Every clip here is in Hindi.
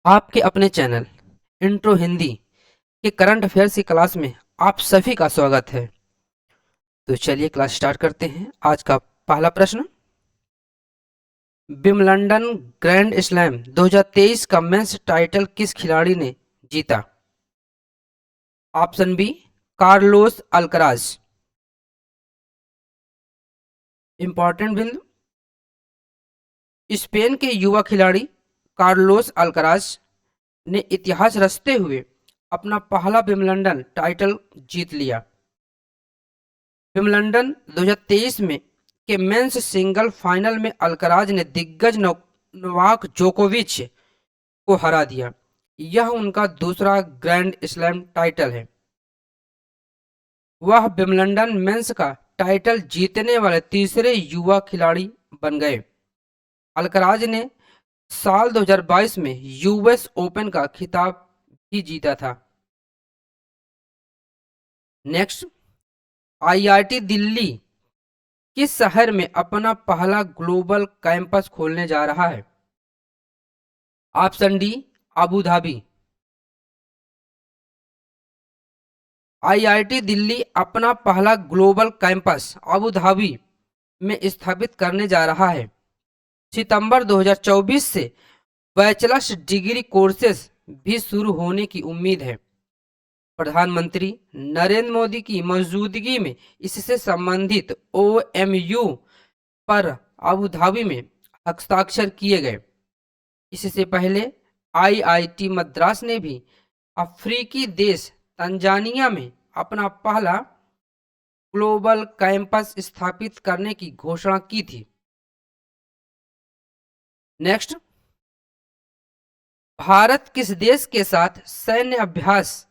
आपके अपने चैनल इंट्रो हिंदी के करंट अफेयर्स की क्लास में आप सभी का स्वागत है। तो चलिए क्लास स्टार्ट करते हैं। आज का पहला प्रश्न, विंबलडन ग्रैंड स्लैम 2023 का मेंस टाइटल किस खिलाड़ी ने जीता? Option B, Carlos Alcaraz. Important बिंदु, स्पेन के युवा खिलाड़ी कार्लोस अल्कराज ने इतिहास रचते हुए अपना पहला विंबलडन टाइटल जीत लिया। विंबलडन 2023 में के मेंस सिंगल फाइनल में अल्कराज ने दिग्गज नोवाक जोकोविच को हरा दिया। यह उनका दूसरा ग्रैंड स्लैम टाइटल है। वह विंबलडन मेंस का टाइटल जीतने वाले तीसरे युवा खिलाड़ी बन गए। अल्कराज ने साल 2022 में यूएस ओपन का खिताब भी जीता था। नेक्स्ट, आईआईटी दिल्ली किस शहर में अपना पहला ग्लोबल कैंपस खोलने जा रहा है? Option D, Abu Dhabi. IIT Delhi अपना पहला ग्लोबल कैंपस अबू धाबी में स्थापित करने जा रहा है। सितंबर 2024 से बैचलर्स डिग्री कोर्सेज भी शुरू होने की उम्मीद है। प्रधानमंत्री नरेंद्र मोदी की मौजूदगी में इससे संबंधित ओएमयू पर अबू धाबी में हस्ताक्षर किए गए। इससे पहले आईआईटी मद्रास ने भी अफ्रीकी देश तंजानिया में अपना पहला ग्लोबल कैंपस स्थापित करने की घोषणा की थी। नेक्स्ट, भारत किस देश के साथ सैन्य अभ्यास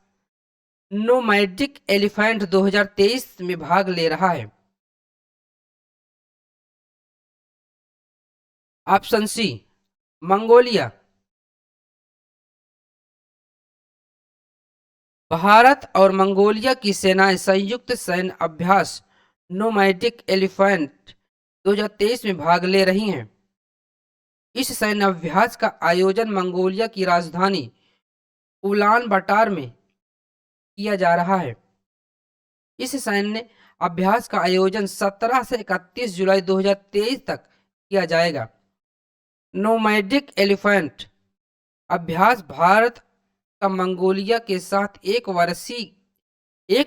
नोमैडिक एलिफेंट 2023 में भाग ले रहा है? Option C, Mongolia. भारत और मंगोलिया की सेनाएं संयुक्त सैन्य अभ्यास नोमैडिक एलिफेंट 2023 में भाग ले रही हैं। इस सैन्य अभ्यास का आयोजन मंगोलिया की राजधानी उलान बटार में किया जा रहा है। इस सैन्य अभ्यास का आयोजन 17 से 31 जुलाई 2023 तक किया जाएगा। नोमैडिक एलिफेंट अभ्यास भारत का मंगोलिया के साथ एक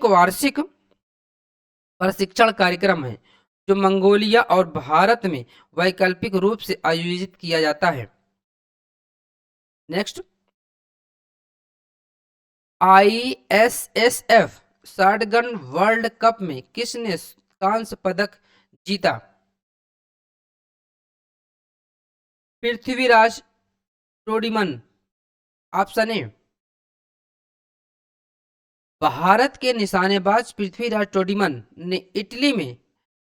वार्षिक प्रशिक्षण कार्यक्रम है जो मंगोलिया और भारत में वैकल्पिक रूप से आयोजित किया जाता है। Next, ISSF shotgun world cup में किसने कांस्य पदक जीता? पृथ्वीराज टोडीमन। ऑप्शन ए, भारत के निशानेबाज पृथ्वीराज टोडीमन ने इटली में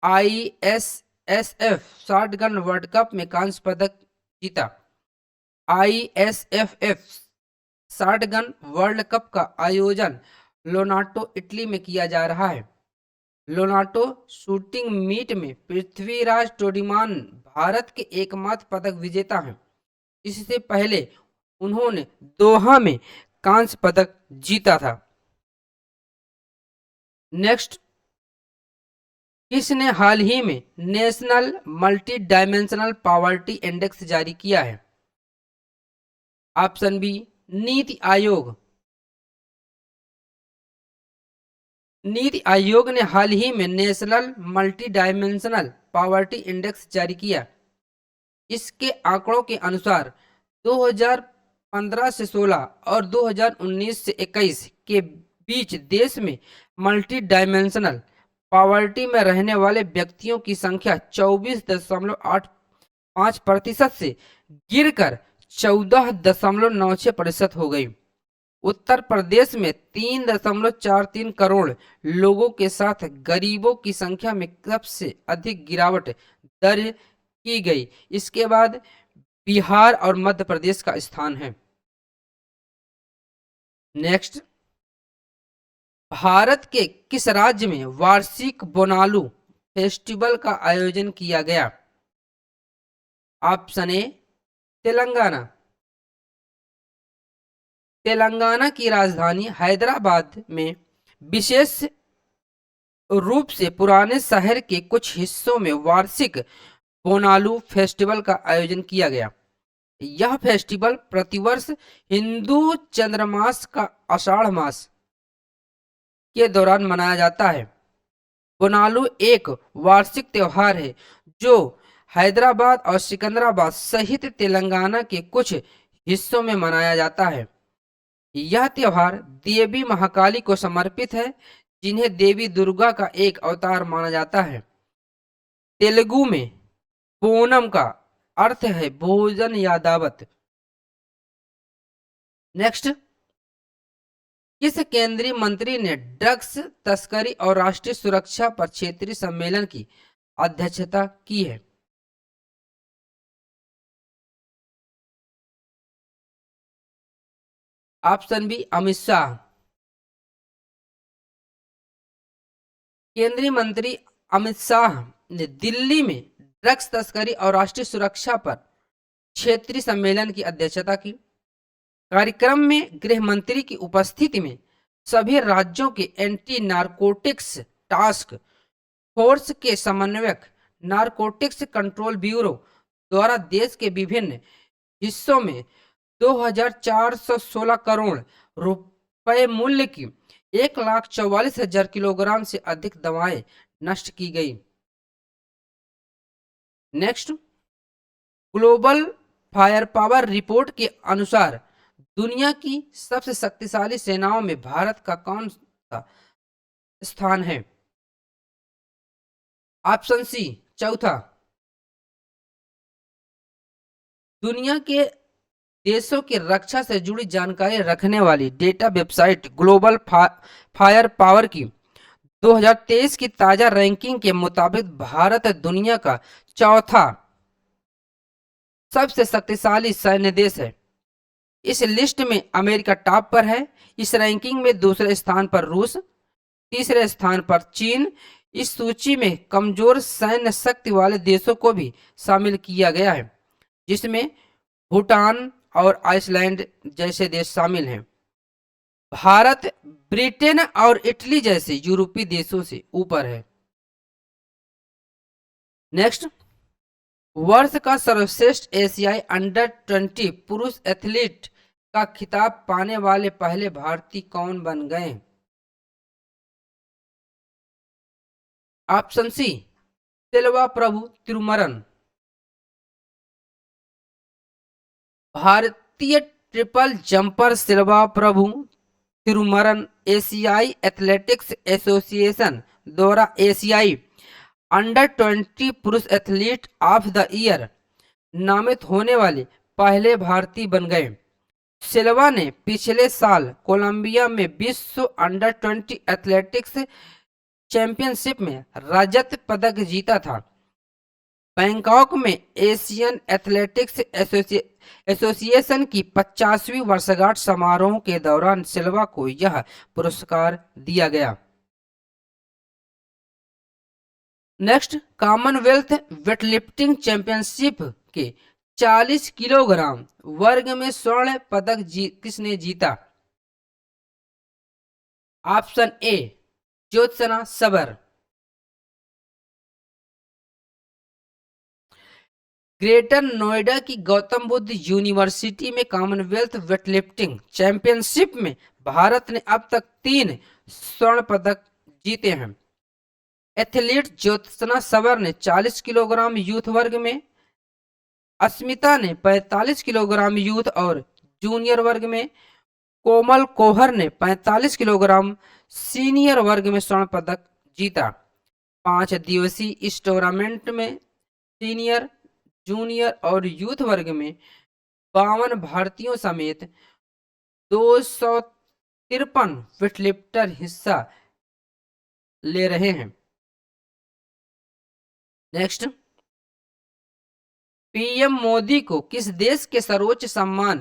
आईएसएसएफ शॉटगन वर्ल्ड कप में कांस्य पदक जीता। आईएसएफएफ शॉटगन वर्ल्ड कप का आयोजन लोनाटो इटली में किया जा रहा है। लोनाटो शूटिंग मीट में पृथ्वीराज टोडीमान भारत के एकमात्र पदक विजेता हैं। इससे पहले उन्होंने दोहा में कांस्य पदक जीता था। नेक्स्ट, किसने हाल ही में national multi dimensional poverty index जारी किया है? Option B, NITI Aayog. नीति आयोग ने हाल ही में national multi dimensional poverty index जारी किया। इसके आंकड़ों के अनुसार 2015 से 16 और 2019 से 21 के बीच देश में मल्टी डायमेंशनल पॉवर्टी में रहने वाले व्यक्तियों की संख्या 24.85% से गिरकर 14.96% हो गई। उत्तर प्रदेश में 3.43 करोड़ लोगों के साथ गरीबों की संख्या में सबसे अधिक गिरावट दर्ज की गई। इसके बाद बिहार और मध्य प्रदेश का स्थान है। नेक्स्ट, भारत के किस राज्य में वार्षिक बोनालू फेस्टिवल का आयोजन किया गया? Option A, Telangana. तेलंगाना की राजधानी हैदराबाद में विशेष रूप से पुराने शहर के कुछ हिस्सों में वार्षिक बोनालू फेस्टिवल का आयोजन किया गया। यह फेस्टिवल प्रतिवर्ष हिंदू चंद्रमास का आषाढ़ मास के दौरान मनाया जाता है। बोनालू एक वार्षिक त्योहार है जो हैदराबाद और सिकंदराबाद सहित तेलंगाना के कुछ हिस्सों में मनाया जाता है। यह त्योहार देवी महाकाली को समर्पित है, जिन्हें देवी दुर्गा का एक अवतार माना जाता है। तेलुगु में पूनम का अर्थ है भोजन या दावत। नेक्स्ट, किस केंद्रीय मंत्री ने ड्रग्स तस्करी और राष्ट्रीय सुरक्षा पर क्षेत्रीय सम्मेलन की अध्यक्षता की है? Option B Amit Shah. केंद्रीय मंत्री अमित शाह ने दिल्ली में ड्रग्स तस्करी और राष्ट्रीय सुरक्षा पर क्षेत्रीय सम्मेलन की अध्यक्षता की। कार्यक्रम में गृह मंत्री की उपस्थिति में सभी राज्यों के एंटी नारकोटिक्स टास्क फोर्स के समन्वयक नारकोटिक्स कंट्रोल ब्यूरो द्वारा देश के विभिन्न हिस्सों में 2416 करोड़ रुपए मूल्य की 1,44,000 किलोग्राम से अधिक दवाएं नष्ट की गई। Next, global fire power report के अनुसार दुनिया की सबसे शक्तिशाली सेनाओं में भारत का कौन सा स्थान है? ऑप्शन सी चौथा। दुनिया के देशों की रक्षा से जुड़ी जानकारी रखने वाली data website global fire power की 2023 की ताजा रैंकिंग के मुताबिक भारत दुनिया का चौथा सबसे शक्तिशाली सैन्य देश है। इस लिस्ट में अमेरिका टॉप पर है। इस रैंकिंग में दूसरे स्थान पर रूस, तीसरे स्थान पर चीन। इस सूची में कमजोर सैन्य शक्ति वाले देशों को भी शामिल किया गया है, जिसमें भूटान और आइसलैंड जैसे देश शामिल हैं। भारत ब्रिटेन और इटली जैसे यूरोपीय देशों से ऊपर है। नेक्स्ट, वर्ष का सर्वश्रेष्ठ एशियाई अंडर 20 पुरुष एथलीट का खिताब पाने वाले पहले भारतीय कौन बन गए? ऑप्शन सी सिल्वा प्रभु तिरुमरन। भारतीय ट्रिपल जंपर सिल्वा प्रभु तिरुमरन एशियाई एथलेटिक्स एसोसिएशन द्वारा एशियाई अंडर 20 पुरुष एथलीट ऑफ द ईयर नामित होने वाले पहले भारतीय बन गए। सिल्वा ने पिछले साल कोलंबिया में विश्व अंडर 20 एथलेटिक्स चैंपियनशिप में रजत पदक जीता था। बैंकॉक में एशियन एथलेटिक्स एसोसिएशन की 50वीं वर्षगांठ समारोह के दौरान सिल्वा को यह पुरस्कार दिया गया। नेक्स्ट, कॉमनवेल्थ वेटलिफ्टिंग चैंपियनशिप के 40 किलोग्राम वर्ग में स्वर्ण पदक किसने जीता? ऑप्शन ए ज्योत्सना सबर। ग्रेटर नोएडा की गौतम बुद्ध यूनिवर्सिटी में कॉमनवेल्थ वेटलिफ्टिंग चैंपियनशिप में भारत ने अब तक 3 स्वर्ण पदक जीते हैं। एथलीट ज्योत्सना सबर ने 40 किलोग्राम यूथ वर्ग में, अस्मिता ने 45 किलोग्राम यूथ और जूनियर वर्ग में, कोमल कोहर ने 45 किलोग्राम सीनियर वर्ग में स्वर्ण पदक जीता। 5 दिवसीय इस टूर्नामेंट में सीनियर, जूनियर और यूथ वर्ग में 52 भारतीयों समेत 253 वेटलिफ्टर हिस्सा ले रहे हैं। नेक्स्ट, पीएम मोदी को किस देश के सर्वोच्च सम्मान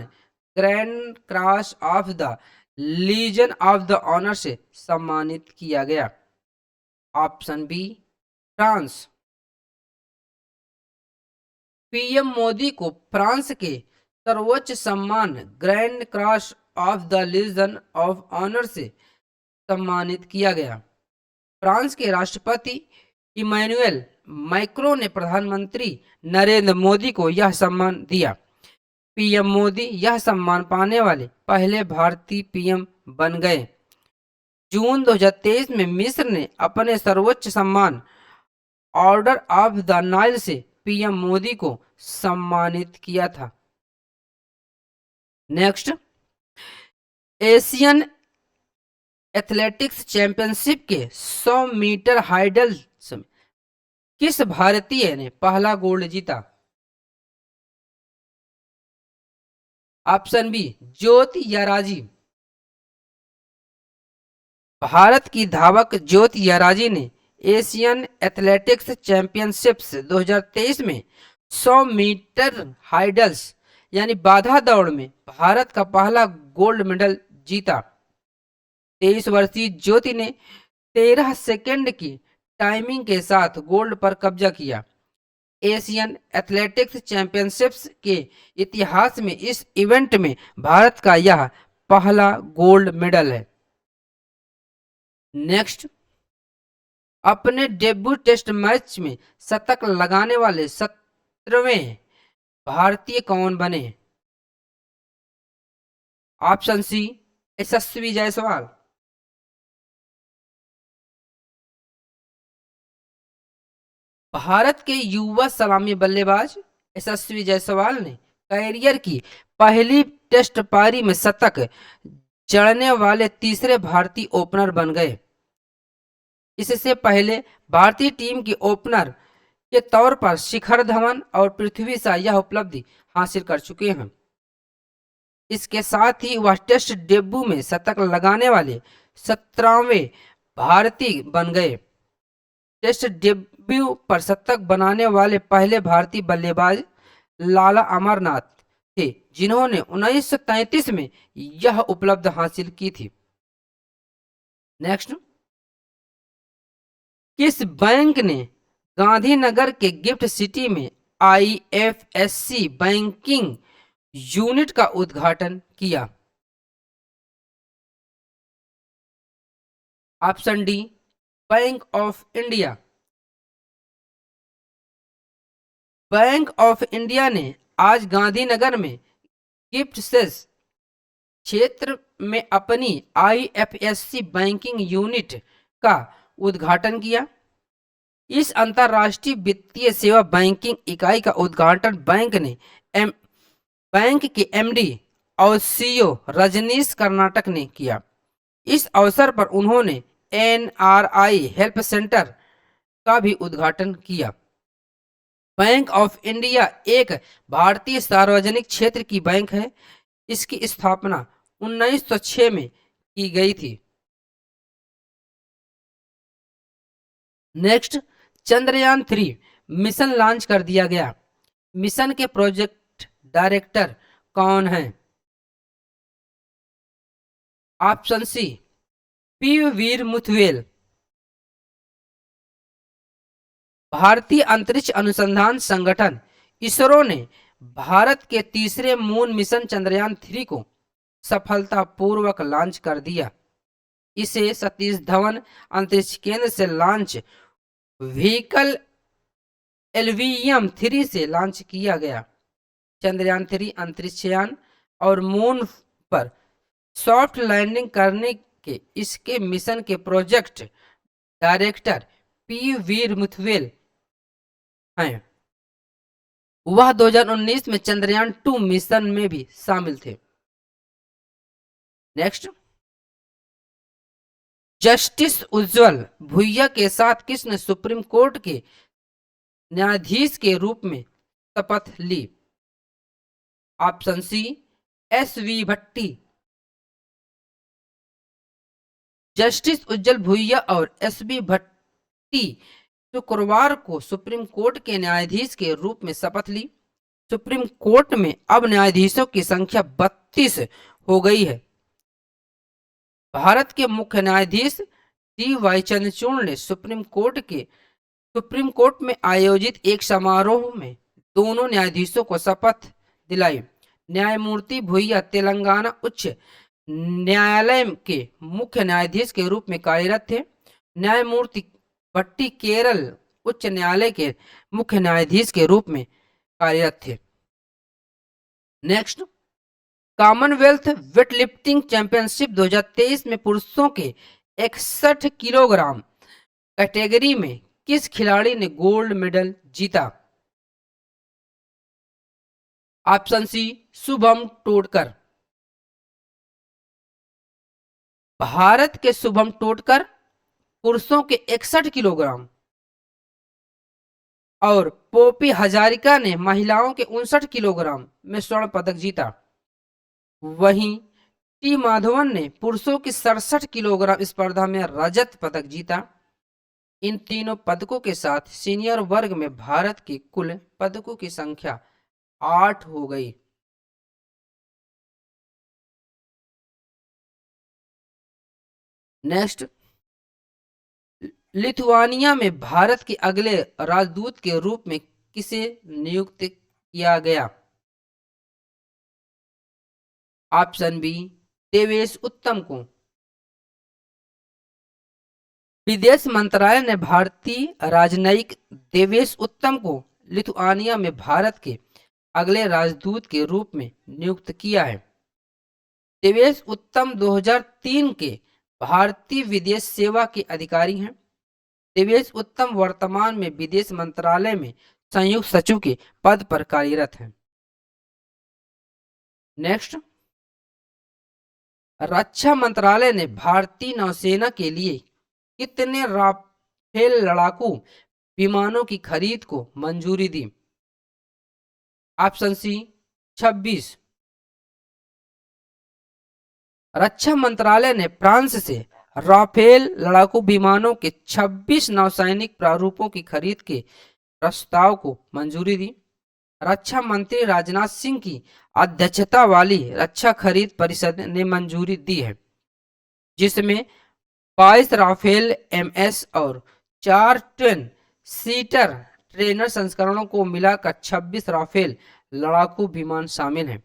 grand cross of the legion of the honour से सम्मानित किया गया? Option B France. PM Modi को फ्रांस के सर्वोच्च सम्मान grand cross of the legion of honour से सम्मानित किया गया। फ्रांस के राष्ट्रपति इमैनुअल मैक्रों ने प्रधानमंत्री नरेंद्र मोदी को यह सम्मान दिया। पीएम मोदी यह सम्मान पाने वाले पहले भारतीय पीएम बन गए। जून 2023 में मिस्र ने अपने सर्वोच्च सम्मान ऑर्डर ऑफ द नाइल से पीएम मोदी को सम्मानित किया था। नेक्स्ट, एशियन एथलेटिक्स चैंपियनशिप के 100 मीटर हाइडल्स में किस भारतीय ने पहला गोल्ड जीता? ऑप्शन बी, ज्योति याराजी। भारत की धावक ज्योति याराजी ने एशियन एथलेटिक्स चैंपियनशिप्स 2023 में 100 मीटर हाइडल्स यानी बाधा दौड़ में भारत का पहला गोल्ड मेडल जीता। 23 वर्षीय ज्योति ने 13 सेकंड की टाइमिंग के साथ गोल्ड पर कब्जा किया। एशियन एथलेटिक्स चैंपियनशिप्स के इतिहास में इस इवेंट में भारत का यह पहला गोल्ड मेडल है। नेक्स्ट, अपने डेब्यू टेस्ट मैच में शतक लगाने वाले 17वें भारतीय कौन बने? ऑप्शन सी, यशस्वी जायसवाल। भारत के युवा सलामी बल्लेबाज यशस्वी जायसवाल ने कैरियर की पहली टेस्ट पारी में शतक जड़ने वाले तीसरे भारतीय ओपनर बन गए। इससे पहले भारतीय टीम के ओपनर के तौर पर शिखर धवन और पृथ्वी शॉ यह उपलब्धि हासिल कर चुके हैं। इसके साथ ही वह टेस्ट डेब्यू में शतक लगाने वाले 17वें भारतीय बन गए। टेस्ट डेब्यू पर शतक बनाने वाले पहले भारतीय बल्लेबाज लाला अमरनाथ थे, जिन्होंने 1933 में यह उपलब्धि हासिल की थी। नेक्स्ट, किस बैंक ने गांधीनगर के गिफ्ट सिटी में IFSC बैंकिंग यूनिट का उद्घाटन किया? Option D, bank of India. Bank of India ने आज गांधीनगर में गिफ्ट सेस क्षेत्र में अपनी IFSC बैंकिंग यूनिट का उद्घाटन किया। इस अंतरराष्ट्रीय वित्तीय सेवा बैंकिंग इकाई का उद्घाटन बैंक के MD और CEO रजनीश कर्नाटक ने किया। इस अवसर पर उन्होंने NRI हेल्प सेंटर का भी उद्घाटन किया। बैंक ऑफ इंडिया एक भारतीय सार्वजनिक क्षेत्र की बैंक है। इसकी स्थापना 1906 में की गई थी। नेक्स्ट, चंद्रयान 3 मिशन लॉन्च कर दिया गया। मिशन के प्रोजेक्ट डायरेक्टर कौन हैं? ऑप्शन सी, P वीर मुथवेल। भारतीय अंतरिक्ष अनुसंधान संगठन इसरो ने भारत के तीसरे मून मिशन चंद्रयान 3 को सफलतापूर्वक लॉन्च कर दिया। इसे सतीश धवन अंतरिक्ष केंद्र से लॉन्च व्हीकल LVM-3 से लॉन्च किया गया। चंद्रयान 3 अंतरिक्षयान और मून पर सॉफ्ट लैंडिंग करने के इसके मिशन के प्रोजेक्ट डायरेक्टर P वीर मुथवेल हैं। वह 2019 में चंद्रयान 2 मिशन में भी शामिल थे। नेक्स्ट, जस्टिस उज्जवल भुइया के साथ किसने सुप्रीम कोर्ट के न्यायाधीश के रूप में शपथ ली? ऑप्शन सी, SV भट्टी। जस्टिस उज्जवल भुइया और SV भट्टी शुक्रवार को सुप्रीम कोर्ट के न्यायाधीश के रूप में शपथ ली। सुप्रीम कोर्ट में अब न्यायाधीशों की संख्या 32 हो गई है। भारत के मुख्य न्यायाधीश DY चंद्रचूड़ ने सुप्रीम कोर्ट में आयोजित एक समारोह में दोनों न्यायाधीशों को शपथ दिलाई। न्यायमूर्ति भुइया तेलंगाना उच्च न्यायालय के मुख्य न्यायाधीश के रूप में कार्यरत थे। न्यायमूर्ति भट्टी केरल उच्च न्यायालय के मुख्य न्यायाधीश के रूप में कार्यरत थे। नेक्स्ट, कॉमनवेल्थ वेटलिफ्टिंग चैंपियनशिप 2023 में पुरुषों के 61 किलोग्राम कैटेगरी में किस खिलाड़ी ने गोल्ड मेडल जीता? Option C, Shubham Todkar. भारत के शुभम टोडकर पुरुषों के 61 किलोग्राम और पोपी हजारिका ने महिलाओं के 59 किलोग्राम में स्वर्ण पदक जीता। वहीं टी माधवन ने पुरुषों की 67 किलोग्राम स्पर्धा में रजत पदक जीता। इन तीनों पदकों के साथ सीनियर वर्ग में भारत की कुल पदकों की संख्या 8 हो गई। नेक्स्ट, लिथुआनिया में भारत के अगले राजदूत के रूप में किसे नियुक्त किया गया? ऑप्शन बी, देवेश उत्तम को। विदेश मंत्रालय ने भारतीय राजनयिक देवेश उत्तम को लिथुआनिया में भारत के अगले राजदूत के रूप में नियुक्त किया है। देवेश उत्तम 2003 के भारतीय विदेश सेवा के अधिकारी हैं। देवेश उत्तम वर्तमान में विदेश मंत्रालय में संयुक्त सचिव के पद पर कार्यरत हैं। नेक्स्ट, रक्षा मंत्रालय ने भारतीय नौसेना के लिए कितने राफेल लड़ाकू विमानों की खरीद को मंजूरी दी? Option C, 26। रक्षा मंत्रालय ने फ्रांस से राफेल लड़ाकू विमानों के 26 नौसैनिक प्रारूपों की खरीद के प्रस्ताव को मंजूरी दी। रक्षा मंत्री राजनाथ सिंह की अध्यक्षता वाली रक्षा खरीद परिषद ने मंजूरी दी है, जिसमें 22 राफेल MS और 4 ट्विन सीटर ट्रेनर संस्करणों को मिलाकर 26 राफेल लड़ाकू विमान शामिल हैं।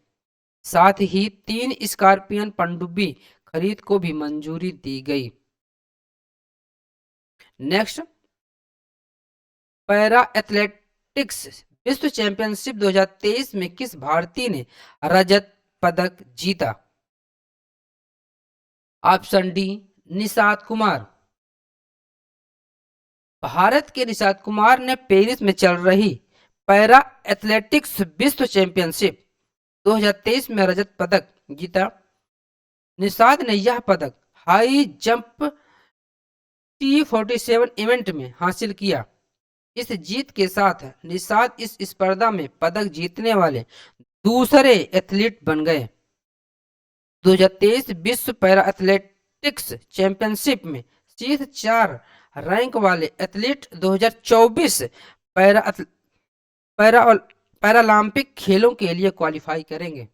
साथ ही 3 स्कॉर्पियन पनडुब्बी खरीद को भी मंजूरी दी गई। नेक्स्ट, पैरा एथलेटिक्स विश्व चैंपियनशिप 2023 में किस भारतीय ने रजत पदक जीता? Option D, Nishad Kumar. भारत के निषाद कुमार ने पेरिस में चल रही पैरा एथलेटिक्स विश्व चैंपियनशिप 2023 में रजत पदक जीता। निषाद ने यह पदक हाई जंप T47 इवेंट में हासिल किया। इस जीत के साथ निषाद इस स्पर्धा में पदक जीतने वाले दूसरे एथलीट बन गए। 2023 विश्व पैरा एथलेटिक्स चैंपियनशिप में शीर्ष 4 रैंक वाले एथलीट 2024 पैरालंपिक खेलों के लिए क्वालिफाई करेंगे।